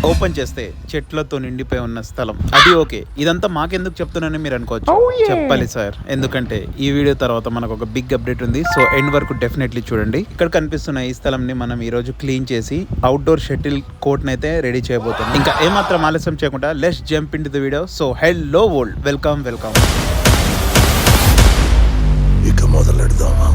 Open చేస్తే చెట్లతో నిండిపోయి ఉన్న స్థలం అది. ఓకే, ఇదంతా మాకెందుకు చెప్తున్నానని మీరు అనుకోవచ్చు. చెప్పాలి సార్, ఎందుకంటే ఈ వీడియో తర్వాత మనకు ఒక బిగ్ అప్డేట్ ఉంది. సో ఎండ్ వరకు డెఫినెట్లీ చూడండి. ఇక్కడ కనిపిస్తున్న ఈ స్థలం ని మనం ఈ రోజు క్లీన్ చేసి అవుట్డోర్ షటిల్ కోర్ట్ అయితే రెడీ చేయబోతున్నాం. ఇంకా ఏమాత్రం ఆలస్యం చేయకుండా let's jump in to the video. So hello world, welcome. ఇక మొదలెడదామా?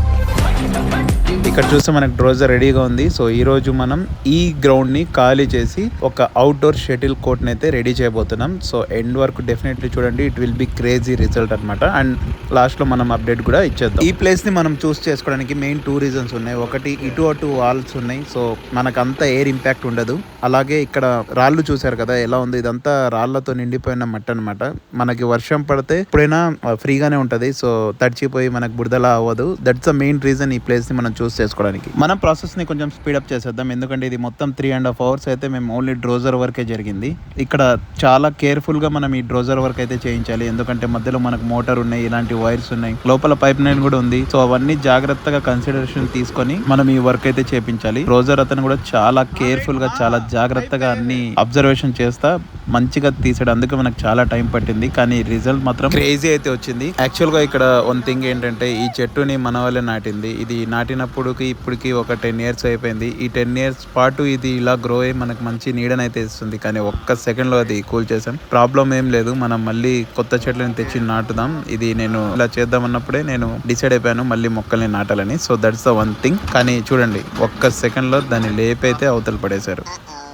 ఇక్కడ చూస్తే మనకు డ్రోజర్ రెడీగా ఉంది. సో ఈ రోజు మనం ఈ గ్రౌండ్ ని ఖాళీ చేసి ఒక అవుట్డోర్ షటిల్ కోర్ట్ ని అయితే రెడీ చేయబోతున్నాం. సో ఎండ్ వరకు డెఫినెట్లీ చూడండి. It will be crazy result అనమాట. అండ్ లాస్ట్ లో మనం అప్డేట్ కూడా ఇచ్చేద్దాం. ఈ ప్లేస్ ని మనం చూస్ చేసుకోవడానికి మెయిన్ 2 రీజన్స్ ఉన్నాయి. ఒకటి, ఇటు అటు వాల్స్ ఉన్నాయి, సో మనకు అంత ఎయిర్ ఇంపాక్ట్ ఉండదు. అలాగే ఇక్కడ రాళ్ళు చూసారు కదా ఎలా ఉంది, ఇదంతా రాళ్లతో నిండిపోయిన మట్టి అనమాట. మనకి వర్షం పడితే ఎప్పుడైనా ఫ్రీగానే ఉంటది. సో తడిచిపోయి మనకు బురదలా అవ్వదు. దట్స్ ద మెయిన్ రీజన్ ఈ ప్లేస్ ని మనం చూస్ చేసుకోవడానికి. మనం ప్రాసెస్ ని కొంచెం స్పీడప్ చేసేద్దాం, ఎందుకంటే ఇది మొత్తం 3.5 hours అయితే మేము ఓన్లీ డ్రోజర్ వర్కే జరిగింది. ఇక్కడ చాలా కేర్ఫుల్ గా మనం ఈ డ్రోజర్ వర్క్ అయితే చేయించాలి, ఎందుకంటే మధ్యలో మనకు మోటార్ ఉన్నాయి, ఇలాంటి వైర్స్ ఉన్నాయి, లోపల పైప్ లైన్ కూడా ఉంది. సో అవన్నీ జాగ్రత్తగా కన్సిడరేషన్ తీసుకొని మనం ఈ వర్క్ అయితే చేయించాలి. డ్రోజర్ అతను కూడా చాలా కేర్ఫుల్ గా, చాలా జాగ్రత్తగా అన్ని అబ్జర్వేషన్ చేస్తా మంచిగా తీసాడు. అందుకే మనకు చాలా టైం పట్టింది, కానీ రిజల్ట్ మాత్రం క్రేజీ అయితే వచ్చింది. యాక్చువల్ గా ఇక్కడ వన్ థింగ్ ఏంటంటే, ఈ చెట్టుని మన వాళ్ళే నాటింది. ఇది నాటినప్పుడు ఇప్పటికి ఒక 10 years అయిపోయింది. ఈ 10 years పాటు ఇది ఇలా గ్రో అయ్యి మనకు మంచి నీడనైతే ఇస్తుంది. కానీ ఒక్క సెకండ్ లో అది కూల్ చేసాం. ప్రాబ్లం ఏం లేదు, మనం మళ్ళీ కొత్త చెట్లను తెచ్చి నాటుదాం. ఇది నేను ఇలా చేద్దాం అన్నప్పుడే నేను డిసైడ్ అయిపోయాను మళ్ళీ మొక్కల్ని నాటాలని. So that's the one thing. కానీ చూడండి, ఒక్క సెకండ్ లో దాన్ని లేపైతే అవతల పడేశారు.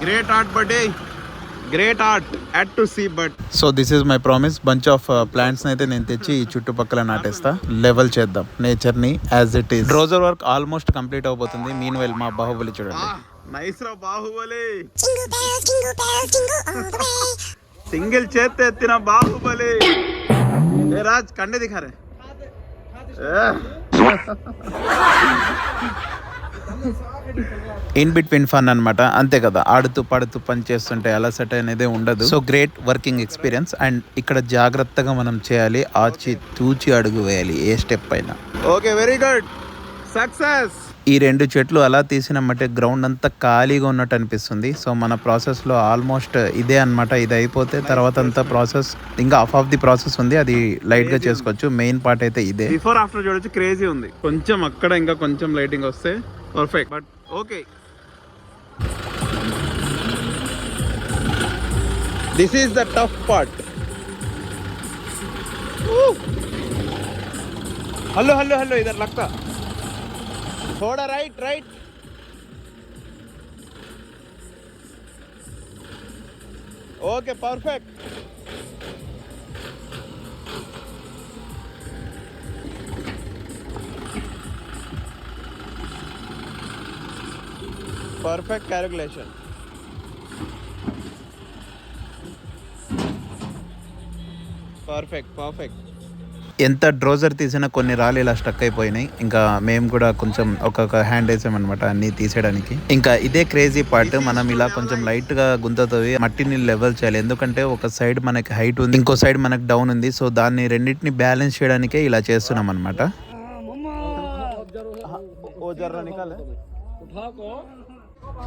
Great art birthday, great art at to see. But so this is my promise. Bunch of plants అయితే నేను తెచ్చి ఈ చుట్టుపక్కల నాటేస్తా. లెవెల్ చేద్దాం నేచర్ ని as it is. Dozer work almost complete అవబోతుంది. మీన్ వైల్ మా బాహుబలి చూడండి. నైస్ రా బాహుబలి, సింగిల్ చేతి ఎత్తిన బాహుబలి. ఏ రాజ్ కండే దిఖారే. ఇన్ బిట్వీన్ ఫన్ అనమాట, అంతే కదా. ఆడుతూ పాడుతూ పని చేస్తుంటే అలసట అనేది ఉండదు. So great working experience. And ఇక్కడ జాగ్రత్తగా మనం చేయాలి, ఆచి తూచి అడుగు వేయాలి ఏ స్టెప్ అయినా. Okay, very good, success. ఈ 2 చెట్లు అలా తీసినమ్మంటే గ్రౌండ్ అంతా ఖాళీగా ఉన్నట్టు అనిపిస్తుంది. సో మన ప్రాసెస్ లో ఆల్మోస్ట్ ఇదే అనమాట. ఇది అయిపోతే తర్వాత అంతా ప్రాసెస్ ఇంకా హాఫ్ ఆఫ్ ది ప్రాసెస్ ఉంది, అది లైట్ గా చేసుకోవచ్చు. మెయిన్ పార్ట్ అయితే ఇదే. బిఫోర్ ఆఫ్టర్ చూడొచ్చు, క్రేజీ ఉంది. కొంచెం అక్కడ ఇంకా కొంచెం లైటింగ్ వస్తే perfect. But okay, this is the tough part. Hello hello hello, ఇధర్ లగ్తా थोड़ा right. Okay, perfect. Perfect calculation. Perfect. ఎంత డ్రోజర్ తీసినా కొన్ని రాళ్ళు ఇలా స్టక్ అయిపోయినాయి. ఇంకా మేము కూడా కొంచెం ఒక్కొక్క హ్యాండ్ వేసామన్నమాట అన్ని తీసేయడానికి. ఇంకా ఇదే క్రేజీ పార్ట్. మనం ఇలా కొంచెం లైట్ గా గుంతతో మట్టిని లెవెల్ చేయాలి, ఎందుకంటే ఒక సైడ్ మనకి హైట్ ఉంది, ఇంకో సైడ్ మనకి డౌన్ ఉంది. సో దాన్ని రెండింటిని బ్యాలెన్స్ చేయడానికే ఇలా చేస్తున్నాం అనమాట.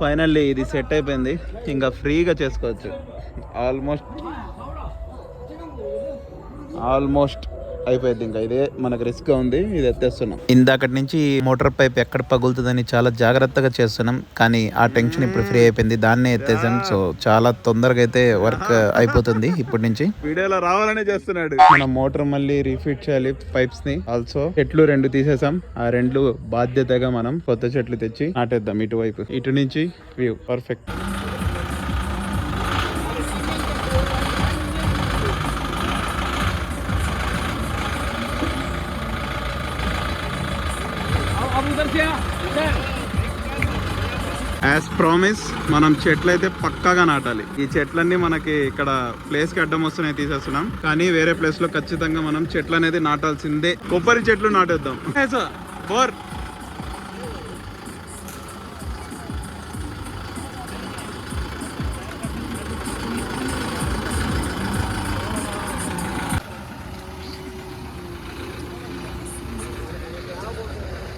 ఫైనల్లీ ఇది సెట్ అయిపోయింది, ఇంకా ఫ్రీగా చేసుకోవచ్చు. ఆల్మోస్ట్ అయిపోయింది. ఇంకా ఇదే మనకు రిస్క్ ఉంది, ఇది ఎత్తేస్తున్నాం. ఇందాకటి నుంచి మోటార్ పైప్ ఎక్కడ పగులుతుందని చాలా జాగ్రత్తగా చేస్తున్నాం, కానీ ఆ టెన్షన్ ఇప్పుడు ఫ్రీ అయిపోయింది. దాన్నే ఎత్తేసాం. సో చాలా తొందరగా అయితే వర్క్ అయిపోతుంది ఇప్పటి నుంచి. వీడియోలో రావాలనే చేస్తున్నాడు. మనం మోటార్ మళ్ళీ రీఫిట్ చేయాలి పైప్స్ ని. ఆల్సో చెట్లు 2 తీసేసాం. ఆ 2 బాధ్యతగా మనం కొత్త చెట్లు తెచ్చి నాటేద్దాం. ఇటువైపు, ఇటు నుంచి వ్యూ పర్ఫెక్ట్. యాజ్ ప్రామిస్ మనం చెట్లు అయితే పక్కాగా నాటాలి. ఈ చెట్లన్నీ మనకి ఇక్కడ ప్లేస్ కి అడ్డం వస్తున్నాయి, తీసేస్తున్నాం. కానీ వేరే ప్లేస్ లో ఖచ్చితంగా మనం చెట్లు అనేది నాటాల్సిందే. కొబ్బరి చెట్లు నాటేద్దాం.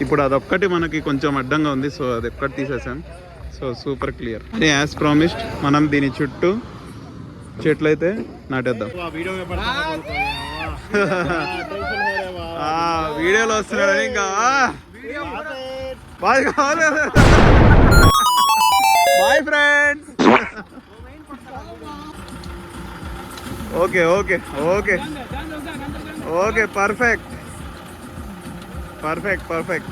ఇప్పుడు అదొక్కటి మనకి కొంచెం అడ్డంగా ఉంది. సో అది ఒక్కటి తీసేసాం. సో సూపర్ క్లియర్ అని యాజ్ ప్రామిస్డ్ మనం దీని చుట్టూ చెట్లు అయితే నాటేద్దాం. వీడియోలో వస్తున్నాడని ఇంకా bye friends. Okay okay okay okay perfect perfect perfect.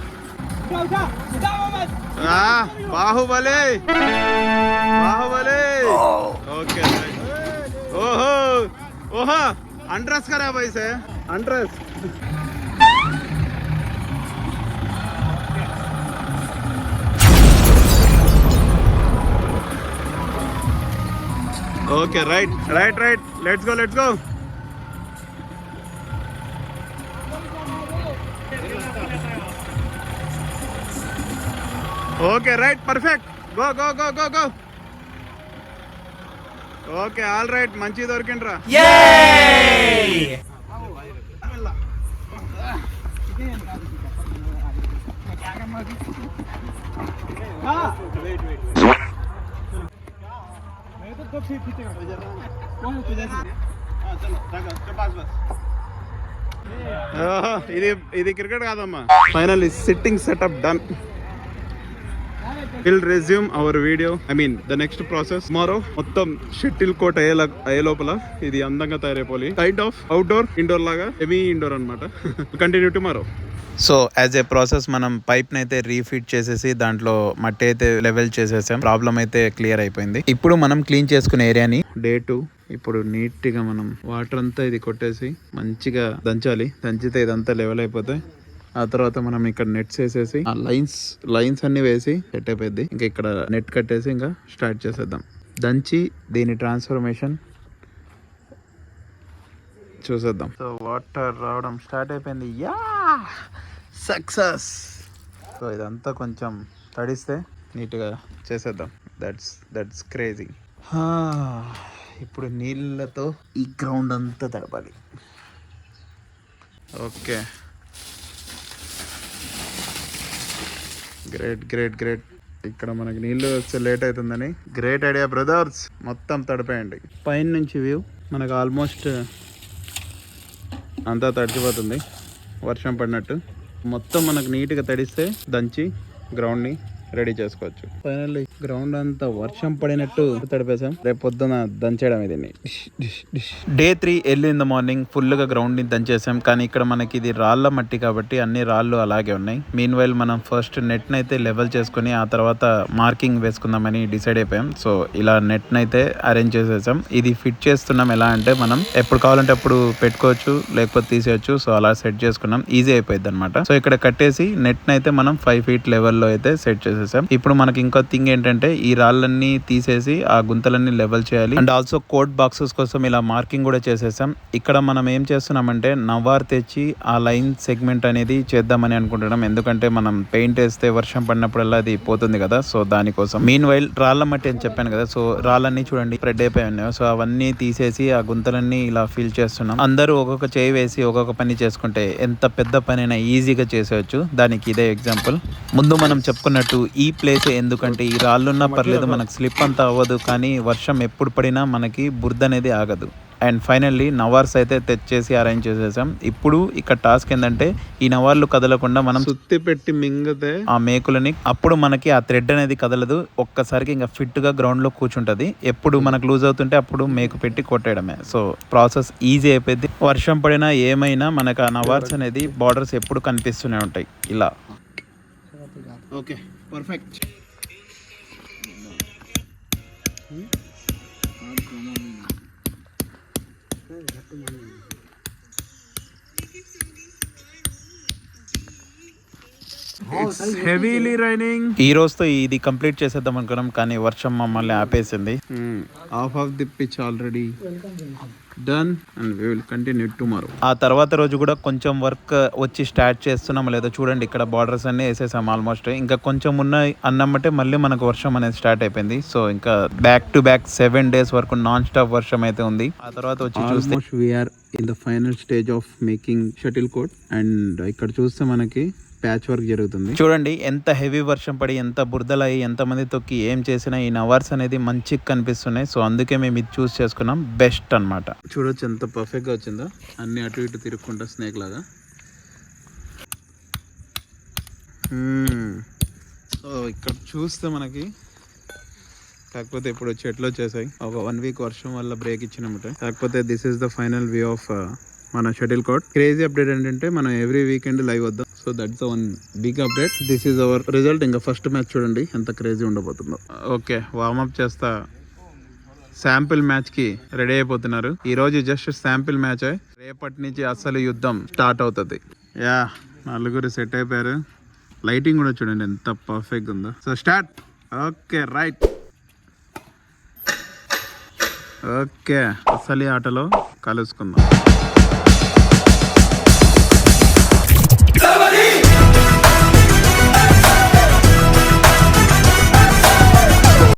Baahubali Baahubali. Okay ఓహో ఓహో अंड्रेस करा भाई से अंड्रेस. Okay right right right let's go. Okay right perfect go go go go go. Okay all right మంచి దొరికిండ్రా. ఇది క్రికెట్ కాదమ్మా. Final sitting setup done. We'll resume our video. I mean the next process tomorrow. మొత్తం shuttle coat అయ్యే లోపల ఇది అందంగా తయారైపోయి కైండ్ ఆఫ్ అవుట్డోర్ ఇండోర్ లాగా సెమీ ఇండోర్ అనమాట. Continue tomorrow. So as a process మనం పైప్ నైతే రీఫిట్ చేసేసి దాంట్లో మట్టి అయితే లెవెల్ చేసేసాం. ప్రాబ్లం అయితే క్లియర్ అయిపోయింది. ఇప్పుడు మనం క్లీన్ చేసుకునే ఏరియాని డే 2 ఇప్పుడు నీట్ గా మనం వాటర్ అంతా ఇది కొట్టేసి మంచిగా దంచాలి. దంచితే ఇదంతా లెవెల్ అయిపోతాయి. ఆ తర్వాత మనం ఇక్కడ నెట్స్ వేసేసి ఆ లైన్స్ అన్ని వేసి సెట్ అయిపోయింది. ఇంకా ఇక్కడ నెట్ కట్టేసి ఇంకా స్టార్ట్ చేసేద్దాం. దంచి దీని ట్రాన్స్ఫర్మేషన్ చూసేద్దాం. సో వాటర్ రావడం స్టార్ట్ అయిపోయింది. Yeah success. సో ఇదంతా కొంచెం తడిస్తే నీట్గా చేసేద్దాం. That's crazy. ఇప్పుడు నీళ్ళతో ఈ గ్రౌండ్ అంతా తడపాలి. Okay great great great. ఇక్కడ మనకి నీళ్ళు వచ్చే లేట్ అవుతుందని గ్రేట్ ఐడియా బ్రదర్స్. మొత్తం తడిపోయండి. పైన నుంచి వ్యూ మనకు ఆల్మోస్ట్ అంతా తడిచిపోతుంది వర్షం పడినట్టు. మొత్తం మనకు నీట్గా తడిస్తే దంచి గ్రౌండ్ని రెడీ చేసుకోవచ్చు. ఫైనల్లీ గ్రౌండ్ అంతా వర్షం పడినట్టు తడిపేసాం. రేపు పొద్దున దంచేయడం ఇది. Day 3 early in the morning ఫుల్గా గ్రౌండ్ ని దంచేసాం. కానీ ఇక్కడ మనకి ఇది రాళ్ళ మట్టి కాబట్టి అన్ని రాళ్ళు అలాగే ఉన్నాయి. మీన్ వైల్ మనం ఫస్ట్ నెట్ నైతే లెవెల్ చేసుకుని ఆ తర్వాత మార్కింగ్ వేసుకుందామని డిసైడ్ అయిపోయాం. సో ఇలా నెట్ నైతే అరేంజ్ చేసేసాం. ఇది ఫిట్ చేస్తున్నాం. ఎలా అంటే మనం ఎప్పుడు కావాలంటే అప్పుడు పెట్టుకోవచ్చు, లేకపోతే తీసేయచ్చు. సో అలా సెట్ చేసుకున్నాం. ఈజీ అయిపోయింది అనమాట. సో ఇక్కడ కట్టేసి నెట్ నైతే మనం 5 feet లెవెల్లో అయితే సెట్ చేసేసాం. ఇప్పుడు మనకి ఇంకో థింగ్ ఏంటంటే ఈ రాళ్ళన్నీ తీసేసి ఆ గుంతలన్నీ లెవెల్ చేయాలి. అండ్ ఆల్సో కోట్ బాక్సెస్ కోసం ఇలా మార్కింగ్ కూడా చేసేసాం. ఇక్కడ మనం ఏం చేస్తున్నామంటే నవార్ తెచ్చి ఆ లైన్ సెగ్మెంట్ అనేది చేద్దామని అనుకుంటున్నాం. ఎందుకంటే మనం పెయింట్ వేస్తే వర్షం పడినప్పుడల్లా అది పోతుంది కదా. సో దానికోసం మీన్ వైల్ రాళ్ళ మట్టి అని చెప్పాను కదా. సో రాళ్ళన్నీ చూడండి స్ప్రెడ్ అయిపోయి ఉన్నాయి. సో అవన్నీ తీసేసి ఆ గుంతలన్నీ ఇలా ఫిల్ చేస్తున్నాం. అందరూ ఒక్కొక్క చేయి వేసి ఒక్కొక్క పని చేసుకుంటే ఎంత పెద్ద పని అయినా ఈజీగా చేసేయచ్చు. దానికి ఇదే ఎగ్జాంపుల్. ముందు మనం చెప్పుకున్నట్టు ఈ ప్లేస్ ఎందుకంటే ఈ రాళ్ళున్నా పర్లేదు, మనకు స్లిప్ అంతా అవ్వదు. కానీ వర్షం ఎప్పుడు పడినా మనకి బురద అనేది ఆగదు. అండ్ ఫైనల్లీ నవార్స్ అయితే తెచ్చేసి అరేంజ్ చేసేసాం. ఇప్పుడు ఇక్కడ టాస్క్ ఏంటంటే ఈ నవార్లు కదలకుండా మనం సుత్తి పెట్టి మింగితే ఆ మేకులని అప్పుడు మనకి ఆ థ్రెడ్ అనేది కదలదు. ఒక్కసారికి ఇంకా ఫిట్ గా గ్రౌండ్ లో కూర్చుంటది. ఎప్పుడు మనకు లూజ్ అవుతుంటే అప్పుడు మేకు పెట్టి కొట్టేయడమే. సో ప్రాసెస్ ఈజీ అయిపోయింది. వర్షం పడినా ఏమైనా మనకు ఆ నవార్స్ అనేది బార్డర్స్ ఎప్పుడు కనిపిస్తూనే ఉంటాయి ఇలా. Okay perfect. Heavily raining. ఈ రోజుతో ఇది కంప్లీట్ చేసేద్దాం అనుకున్నాం కానీ వర్షం మమ్మల్ని ఆపేసింది. Half of the pitch already done and we will continue tomorrow. ఆ తర్వాత రోజు కూడా కొంచెం వర్క్ వచ్చి స్టార్ట్ చేస్తున్నాం లేదో చూడండి. ఇక్కడ బార్డర్స్ అన్ని వేసేసాం ఆల్మోస్ట్. ఇంకా కొంచెం ఉన్నాయి అన్నమ్మటే మళ్ళీ మనకు వర్షం అనేది స్టార్ట్ అయిపోయింది. సో ఇంకా బ్యాక్ టు బ్యాక్ 7 days వరకు నాన్ స్టాప్ వర్షం అయితే ఉంది. ఆ తర్వాత వచ్చి చూస్తే we're in the final stage of making shuttle court. And ఇక్కడ చూస్తే మనకి ప్యాచ్ వర్క్ జరుగుతుంది. చూడండి ఎంత హెవీ వర్షం పడి ఎంత బురదలయ్యి ఎంతమంది తొక్కి ఏం చేసినా ఈ నవర్స్ అనేది మంచిగా కనిపిస్తున్నాయి. సో అందుకే మేము ఇది చూస్ చేసుకున్నాం, బెస్ట్ అన్నమాట. చూడొచ్చు ఎంత పర్ఫెక్ట్ గా వచ్చిందో, అన్ని అటు ఇటు తిరుక్కుంటా స్నేక్ లాగా. సో ఇక్కడ చూస్తే మనకి, కాకపోతే ఇప్పుడు చెట్లు వచ్చేసాయి, ఒక 1 వీక్ వర్షం వల్ల బ్రేక్ ఇచ్చినమాట. కాకపోతే this is the final view of మన షటిల్ కోర్ట్. క్రేజీ అప్డేట్ ఏంటంటే మనం ఎవ్రీ వీకెండ్ లైవ్ వద్దాం. So that's one big update. This is our result. ఇంకా ఫస్ట్ మ్యాచ్ చూడండి ఎంత క్రేజీ ఉండబోతుందో. ఓకే, వార్మప్ చేస్తా. శాంపిల్ మ్యాచ్ కి రెడీ అయిపోతున్నారు. ఈ రోజు జస్ట్ శాంపిల్ మ్యాచ్, రేపటి నుంచి అసలు యుద్ధం స్టార్ట్ అవుతుంది. యా, నలుగురు సెట్ అయిపోయారు. లైటింగ్ కూడా చూడండి ఎంత పర్ఫెక్ట్ ఉందో. So start. Okay right. Okay, అసలు ఆటలో కలుసుకుందాం.